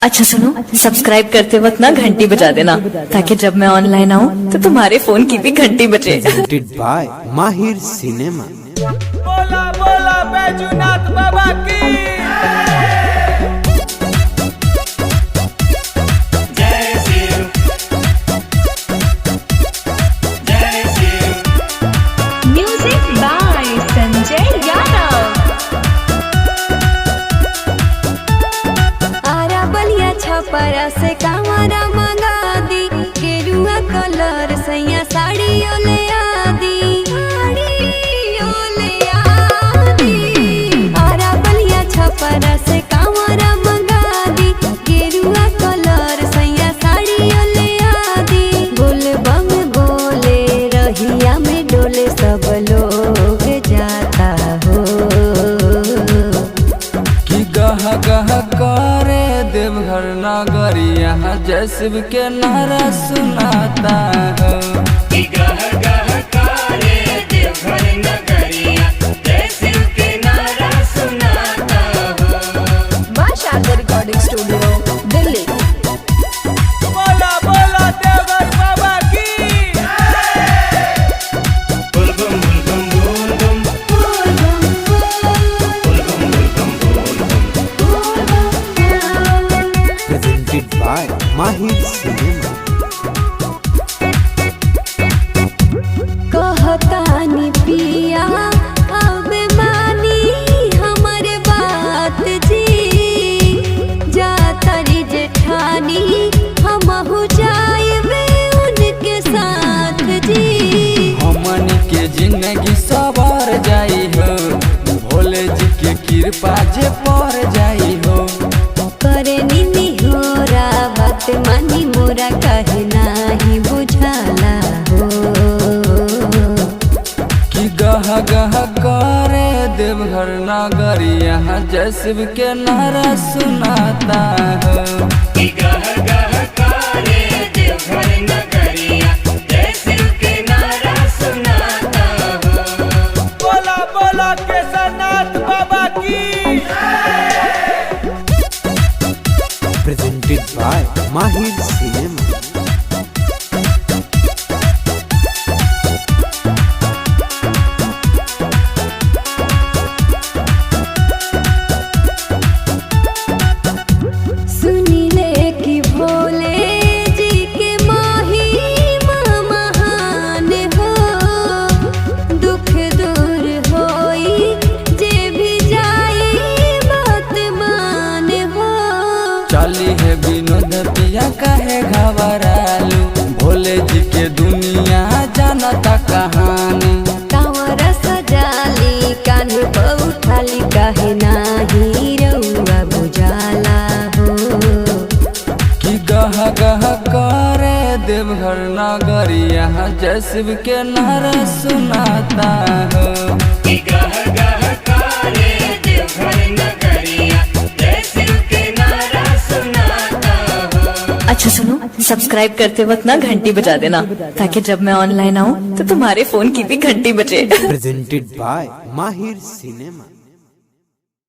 अच्छा सुनो, सब्सक्राइब करते वक्त ना घंटी बजा देना ताकि जब मैं ऑनलाइन आऊँ तो तुम्हारे फोन की भी घंटी बजे। Presented by माहिर सिनेमा। बोला बोला बैजूनाथ बाबा की Music by Sanjay Yadav। Ara Ballia Chhapra से कांवरा मंगा दी, गेरुआ कलर सैया साड़ियों ले आदी, आरा बलिया छपरा से कांवरा मंगा दी, गेरुआ कलर सैया साड़ियों ले आदी। बोल बम बोले रहिया में डोले सब लोग जाता हो, कि गह गह करे देवघर नगरिया जैसे के नारा सुनाता हो। कि गह गह करे देवघर नगरिया जैसे के नारा सुनाता हो। माशाल्लाह रिकॉर्डिंग स्टूडियो दिल्ली। बोला बोला देवघर बाबा की बुल बम बुल बम बुल बम Presented by माहिर सिनेमा। कहतानी पिया अब मानी हमर बात जी, जातरी जेठानी हमहु जाएबे उनके साथ जी। हमन के जिंदगी सवार जाई हो, भोले जी के कृपा जे पर जाई हो। करे नीनी होरा बात मानी मोरा कहे नाही बुझाला हो, कि गह गह करे देवघर नगरिया जैसे के नारा सुनाता हो। कि गह गह करे देवघर नगरिया जैसे के नारा सुनाता हो। बोला बोला केदारनाथ बाबा की Presented by माहिर सिनेमा। सुनिले कि भोले जी के महिमा महान हो, दुख दूर होई जे भी जाई बात मान हो। चली है विनोद पिया काहे घबरालू, भोले जी के दुनिया जानता कहानी। कांवर सजाली कान पर उठाली काहे नाही रउआ बुझाला हो, कि गह गह करे देवघर नगरिया जैसे के नारा सुनाता हो। कि गह गह करे देवघर नगरिया जैसे के नारा सुनाता हो। अच्छा सुनो, सब्सक्राइब करते वक्त ना घंटी बजा देना ताकि जब मैं ऑनलाइन आऊँ तो तुम्हारे फोन की भी घंटी बजे। Presented by माहिर सिनेमा।